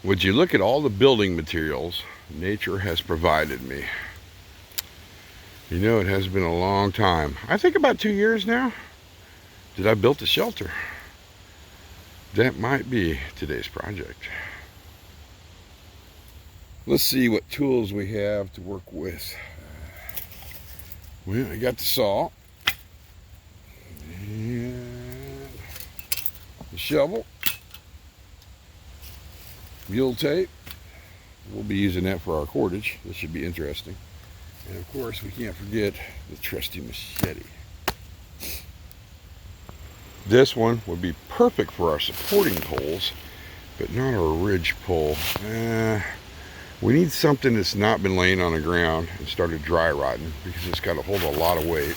Would you look at all the building materials nature has provided me? You know, it has been a long time. I think about 2 years now that I built a shelter. That might be today's project. Let's see what tools we have to work with. Well, I got the saw and the shovel, mule tape. We'll be using that for our cordage. This should be interesting. And of course, we can't forget the trusty machete. This one would be perfect for our supporting poles, but not our ridge pole. We need something that's not been laying on the ground and started dry rotting, because it's got to hold a lot of weight.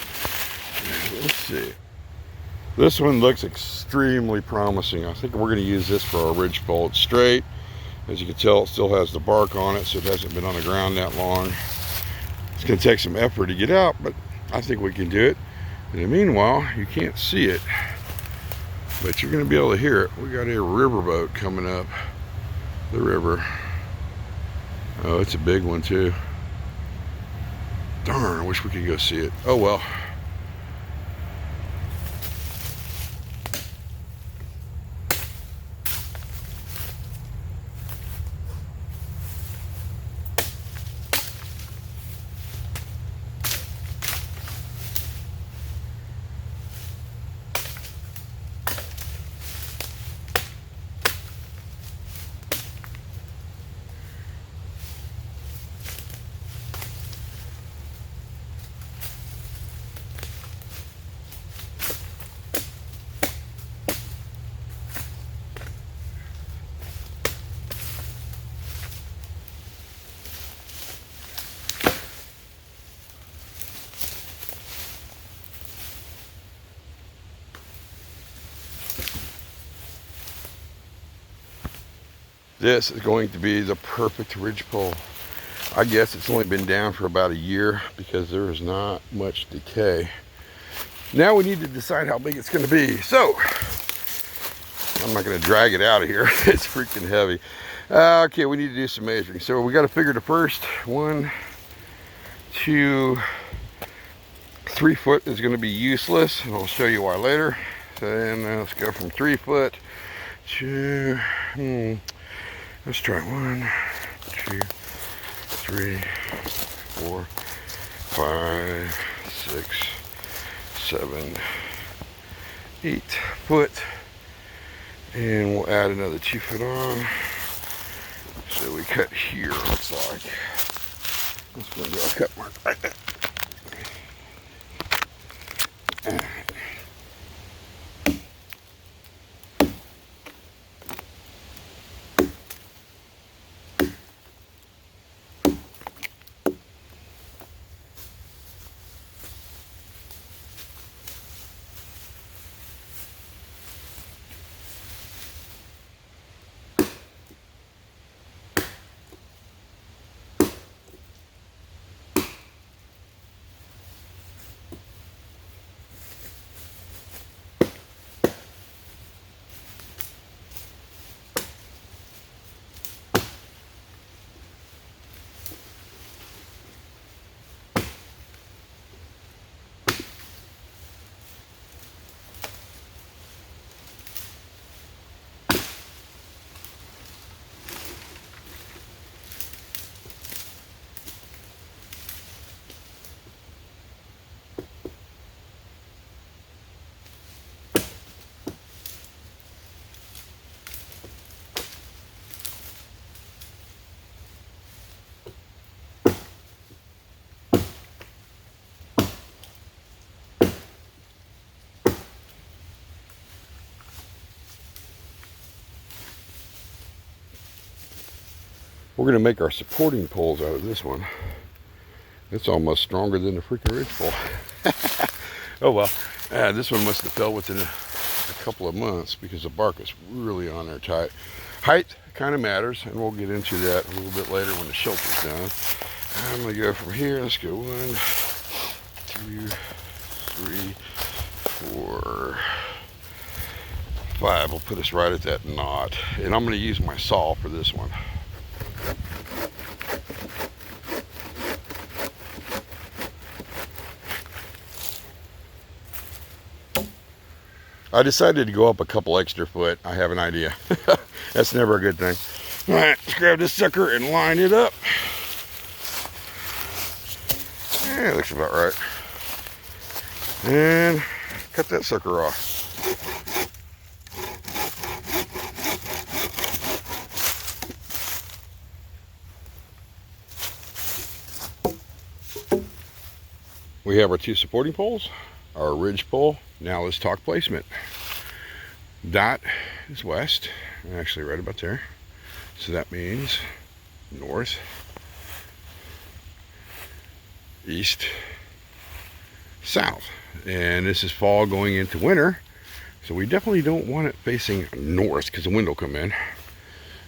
Let's see. This one looks extremely promising. I think we're going to use this for our ridge pole. It's straight. As you can tell, it still has the bark on it, so it hasn't been on the ground that long. It's going to take some effort to get out, but I think we can do it. In the meanwhile, you can't see it, but you're going to be able to hear it. We got a riverboat coming up the river. Oh, it's a big one too. Darn, I wish we could go see it. Oh well. This is going to be the perfect ridge pole. I guess it's only been down for about a year because there is not much decay. Now we need to decide how big it's going to be. So, I'm not going to drag it out of here. It's freaking heavy. Okay, we need to do some measuring. So we got to figure the first 1, 2, 3 foot is going to be useless, and I'll show you why later. So then let's go from 3 foot to, let's try 1, 2, 3, 4, 5, 6, 7, 8 foot. And we'll add another 2 foot on. So we cut here, looks like. That's going to be our cut mark right there. We're going to make our supporting poles out of this one. It's almost stronger than the freaking ridge pole. Oh well, this one must have fell within a couple of months because the bark is really on there tight. Height kind of matters, and we'll get into that a little bit later when the shelter's done. I'm going to go from here. Let's go 1, 2, 3, 4, 5 will put us right at that knot. And I'm going to use my saw for this one. I decided to go up a couple extra foot. I have an idea. That's never a good thing. All right, let's grab this sucker and line it up. Yeah, looks about right. And cut that sucker off. We have our 2 supporting poles, our ridge pole. Now let's talk placement. That is west, actually right about there. So that means north, east, south. And this is fall going into winter. So we definitely don't want it facing north because the wind will come in.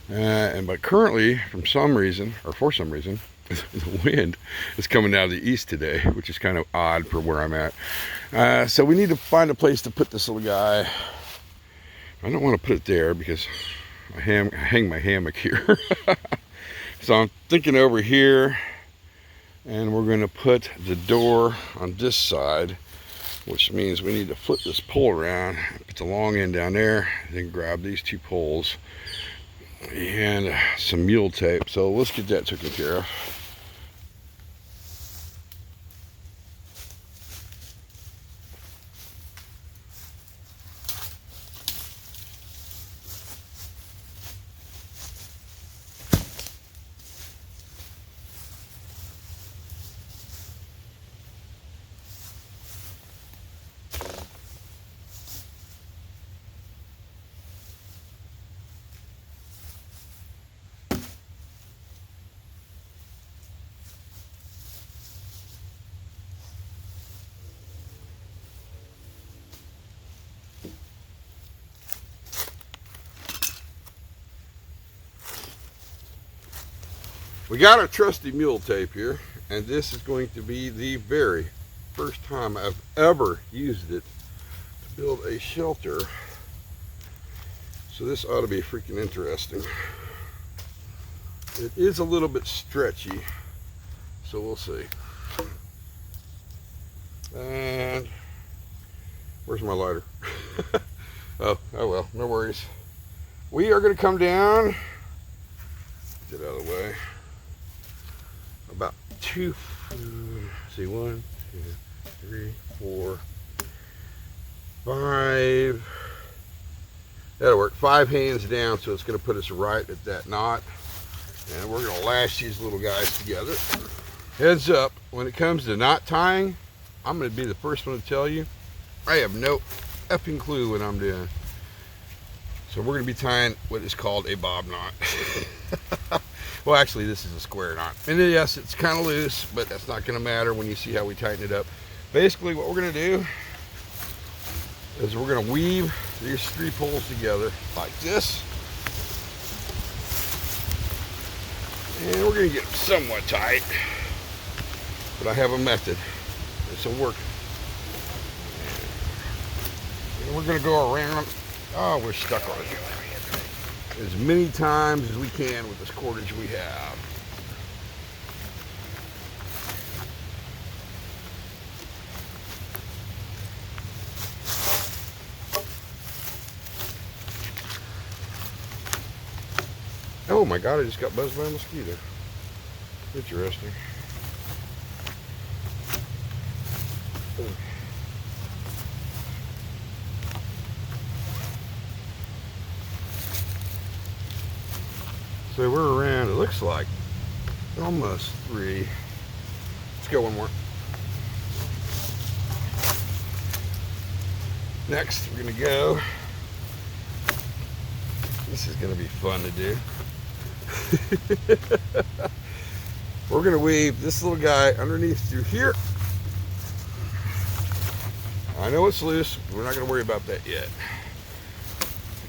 But currently, for some reason, the wind is coming out of the east today, which is kind of odd for where I'm at. So we need to find a place to put this little guy. I don't want to put it there because I hang my hammock here. So I'm thinking over here, and we're going to put the door on this side, which means we need to flip this pole around, put the long end down there, then grab these 2 poles and some mule tape. So let's get that taken care of. We got our trusty mule tape here, and this is going to be the very first time I've ever used it to build a shelter. So this ought to be freaking interesting. It is a little bit stretchy, so we'll see. And where's my lighter? Oh well, no worries. We are going to come down, get out of the way, about 2, see, 1, 2, 3, 4, 5. That'll work. 5 hands down, so it's going to put us right at that knot. And we're going to lash these little guys together. Heads up, when it comes to knot tying, I'm going to be the first one to tell you, I have no effing clue what I'm doing. So we're going to be tying what is called a bob knot. Well, actually, this is a square knot. And yes, it's kind of loose, but that's not going to matter when you see how we tighten it up. Basically, what we're going to do is we're going to weave these 3 poles together like this. And we're going to get them somewhat tight. But I have a method. This will work. And we're going to go around. Oh, we're stuck on it. As many times as we can with this cordage we have. Oh my God, I just got buzzed by a mosquito. Interesting. So we're around, it looks like, almost 3. Let's go one more. Next, we're going to go. This is going to be fun to do. We're going to weave this little guy underneath through here. I know it's loose. We're not going to worry about that yet.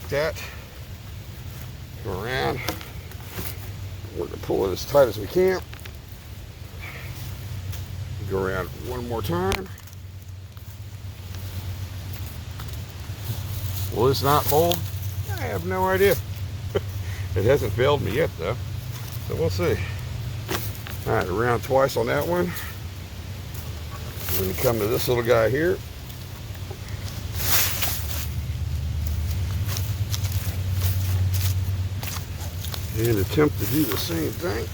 Like that. Go around. We're going to pull it as tight as we can. Go around one more time. Will this not hold? I have no idea. It hasn't failed me yet though, so we'll see. All right, around twice on that one. I'm going to come to this little guy here. And attempt to do the same thing.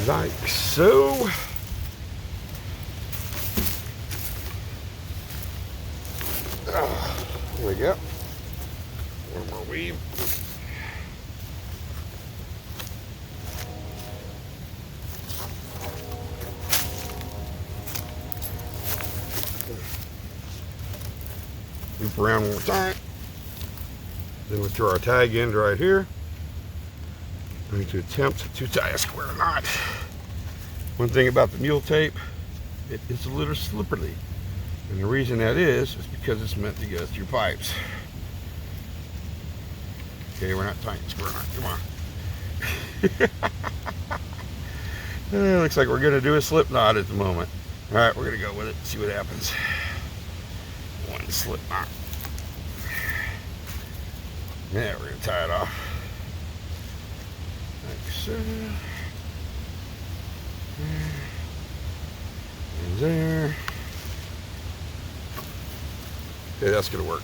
Like so. There we go. One more weave. Loop around one more time. Then we'll throw our tag end right here. I'm going to attempt to tie a square knot. One thing about the mule tape, it is a little slippery. And the reason that is because it's meant to go through pipes. Okay, we're not tying a square knot, come on. Looks like we're gonna do a slip knot at the moment. All right, we're gonna go with it, see what happens. One slip knot. Yeah, we're gonna tie it off. Like so. And there. Okay, that's gonna work.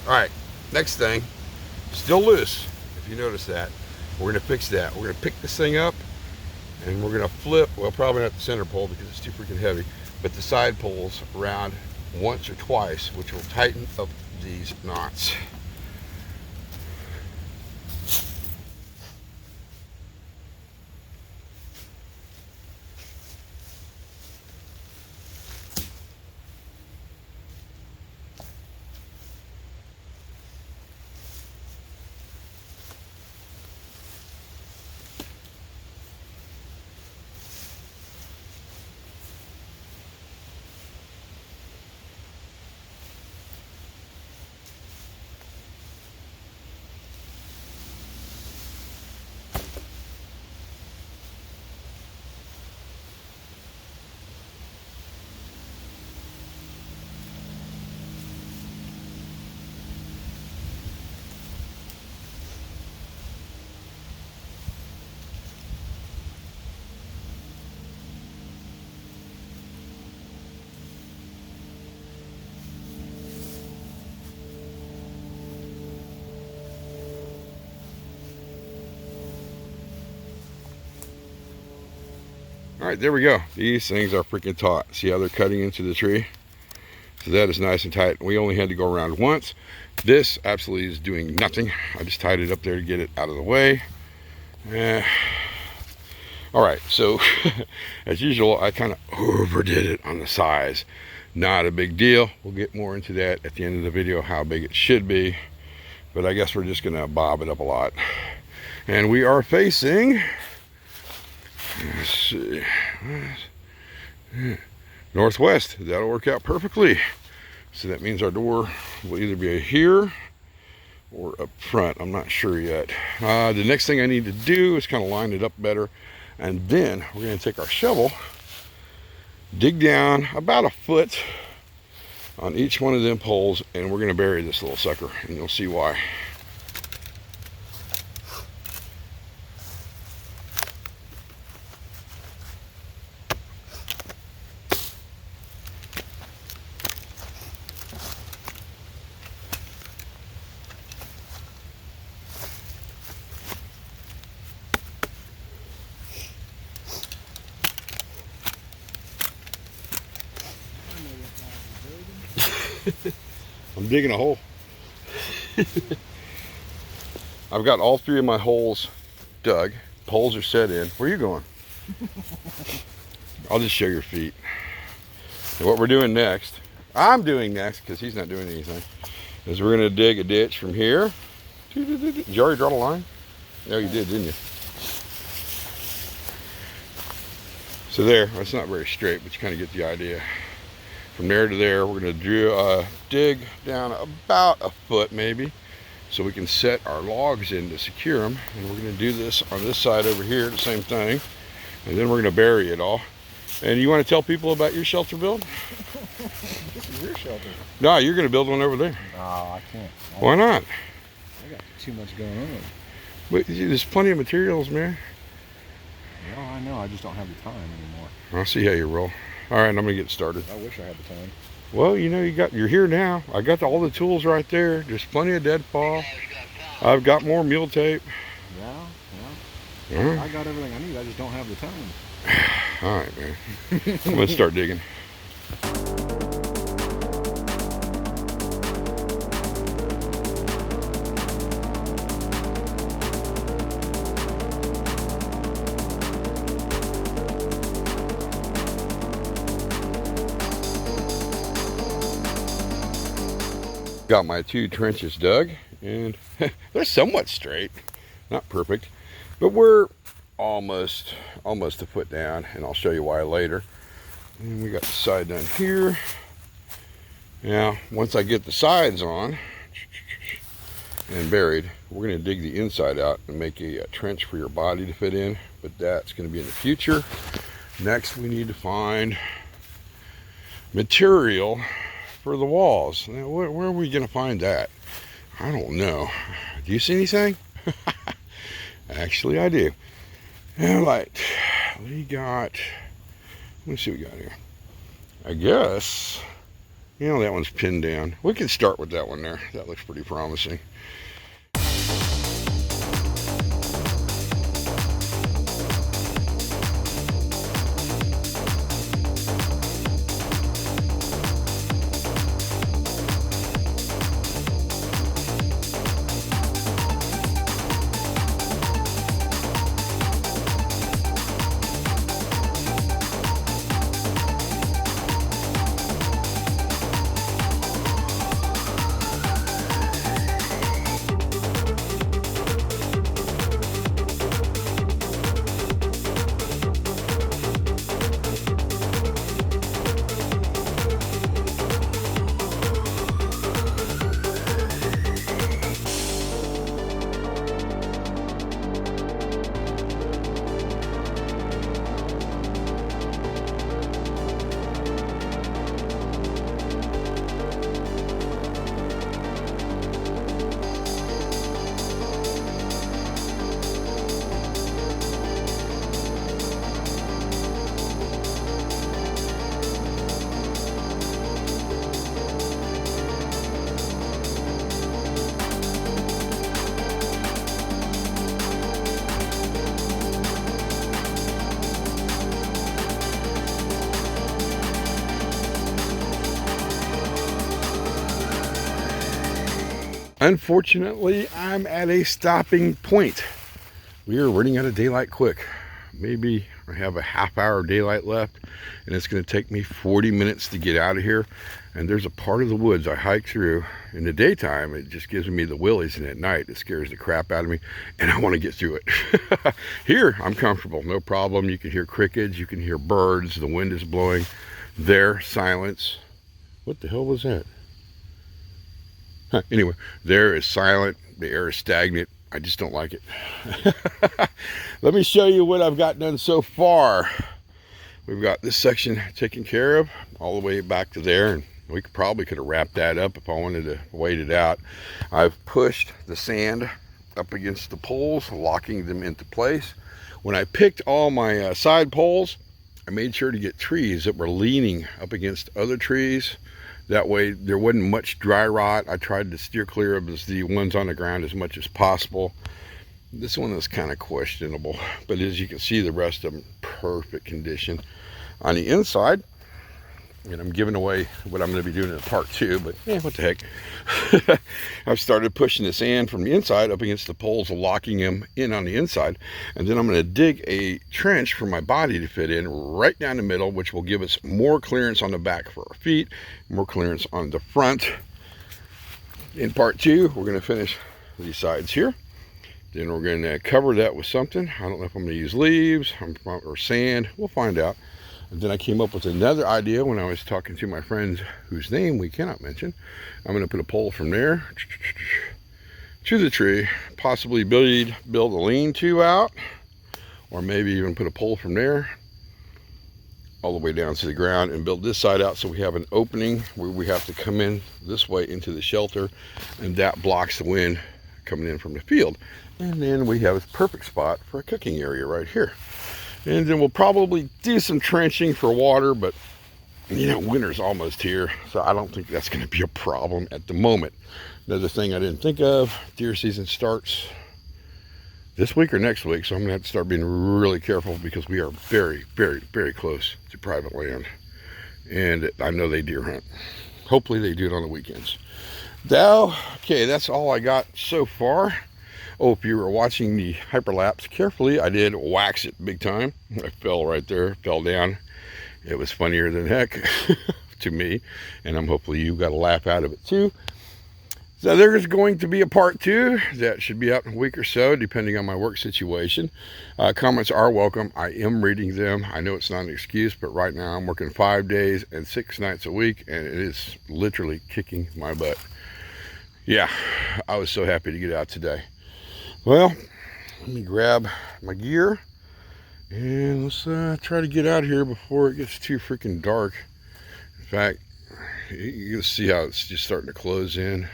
All right, next thing, still loose, if you notice that. We're gonna fix that. We're gonna pick this thing up and we're gonna flip, well, probably not the center pole because it's too freaking heavy, but the side poles around once or twice, which will tighten up these knots. All right, there we go. These things are freaking taut. See how they're cutting into the tree? So that is nice and tight. We only had to go around once. This absolutely is doing nothing. I just tied it up there to get it out of the way. All right, so as usual, I kind of overdid it on the size. Not a big deal. We'll get more into that at the end of the video, how big it should be. But I guess we're just gonna bob it up a lot. And we are facing, let's see, northwest. That'll work out perfectly. So that means our door will either be here or up front. I'm not sure yet. The next thing I need to do is kind of line it up better. And then we're going to take our shovel, dig down about a foot on each one of them poles, and we're going to bury this little sucker, and you'll see why. I'm digging a hole. I've got all three of my holes dug. Poles are set in. Where are you going? I'll just show your feet. And what we're doing next, I'm doing next because he's not doing anything, is we're going to dig a ditch from here. Did you already draw the line? No, you did, didn't you? So there, it's not very straight, but you kind of get the idea. From there to there, we're going to dig down about a foot maybe, so we can set our logs in to secure them. And we're going to do this on this side over here, the same thing. And then we're going to bury it all. And you want to tell people about your shelter build? This is your shelter. No, you're going to build one over there. No, I can't. Why not? I got too much going on. But there's plenty of materials, man. Well, I know. I just don't have the time anymore. I'll see how you roll. All right, I'm going to get started. I wish I had the time. Well, you know, you're here now. I got all the tools right there. There's plenty of deadfall. I've got more mule tape. Yeah. I got everything I need. I just don't have the time. All right, man. I'm going to start digging. Got my 2 trenches dug, and they're somewhat straight, not perfect, but we're almost a foot down, and I'll show you why later. And we got the side done here. Now, once I get the sides on and buried, we're going to dig the inside out and make a trench for your body to fit in, but that's going to be in the future. Next, we need to find material for the walls. Now, where are we going to find that? I don't know. Do you see anything? Actually, I do. All right, we got, let's see what we got here. I guess, you know, that one's pinned down. We can start with that one there. That looks pretty promising. Unfortunately, I'm at a stopping point. We are running out of daylight quick. Maybe I have a half-hour of daylight left, and it's going to take me 40 minutes to get out of here. And there's a part of the woods I hike through. In the daytime, it just gives me the willies, and at night, it scares the crap out of me, and I want to get through it. Here, I'm comfortable, no problem. You can hear crickets, you can hear birds, the wind is blowing. There, silence. What the hell was that? Anyway, there is silent, the air is stagnant. I just don't like it. Let me show you what I've got done so far. We've got this section taken care of all the way back to there, and we probably could have wrapped that up if I wanted to wait it out. I've pushed the sand up against the poles, locking them into place. When I picked all my side poles, I made sure to get trees that were leaning up against other trees. That way there wasn't much dry rot. I tried to steer clear of the ones on the ground as much as possible. This one is kind of questionable, but as you can see, the rest of them perfect condition. On the inside, and I'm giving away what I'm going to be doing in part 2, but yeah, what the heck. I've started pushing the sand from the inside up against the poles, locking them in on the inside, and then I'm going to dig a trench for my body to fit in right down the middle, which will give us more clearance on the back for our feet, more clearance on the front. In part 2, we're going to finish these sides here. Then we're going to cover that with something. I don't know if I'm going to use leaves or sand. We'll find out. And then I came up with another idea when I was talking to my friends whose name we cannot mention. I'm going to put a pole from there to the tree, possibly build a lean-to out, or maybe even put a pole from there all the way down to the ground and build this side out so we have an opening where we have to come in this way into the shelter, and that blocks the wind coming in from the field. And then we have a perfect spot for a cooking area right here. And then we'll probably do some trenching for water, but you know, winter's almost here, so I don't think that's going to be a problem at the moment. Another thing I didn't think of, deer season starts this week or next week, so I'm going to have to start being really careful because we are very, very, very close to private land. And I know they deer hunt. Hopefully they do it on the weekends. Now, okay, that's all I got so far. Oh, if you were watching the hyperlapse carefully, I did wax it big time. I fell right there, fell down. It was funnier than heck to me, and I'm hopefully you got a laugh out of it too. So there's going to be a part 2 that should be out in a week or so, depending on my work situation. Comments are welcome. I am reading them. I know it's not an excuse, but right now I'm working 5 days and 6 nights a week, and it is literally kicking my butt. Yeah, I was so happy to get out today. Well, let me grab my gear and let's try to get out of here before it gets too freaking dark. In fact, you can see how it's just starting to close in.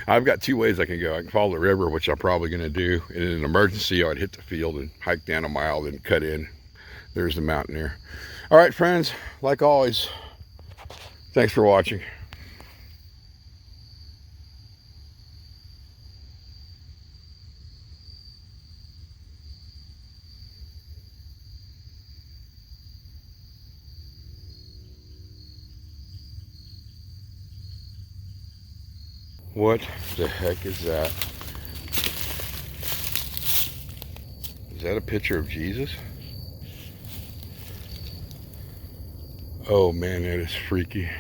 I've got 2 ways I can go. I can follow the river, which I'm probably going to do. In an emergency, I'd hit the field and hike down a mile, then cut in. There's the mountain there. All right, friends, like always, thanks for watching. What the heck is that? Is that a picture of Jesus? Oh man, that is freaky.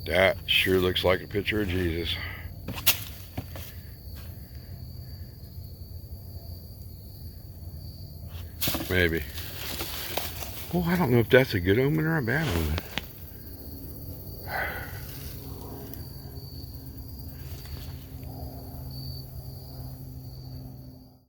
That sure looks like a picture of Jesus. Maybe. Well, I don't know if that's a good omen or a bad omen.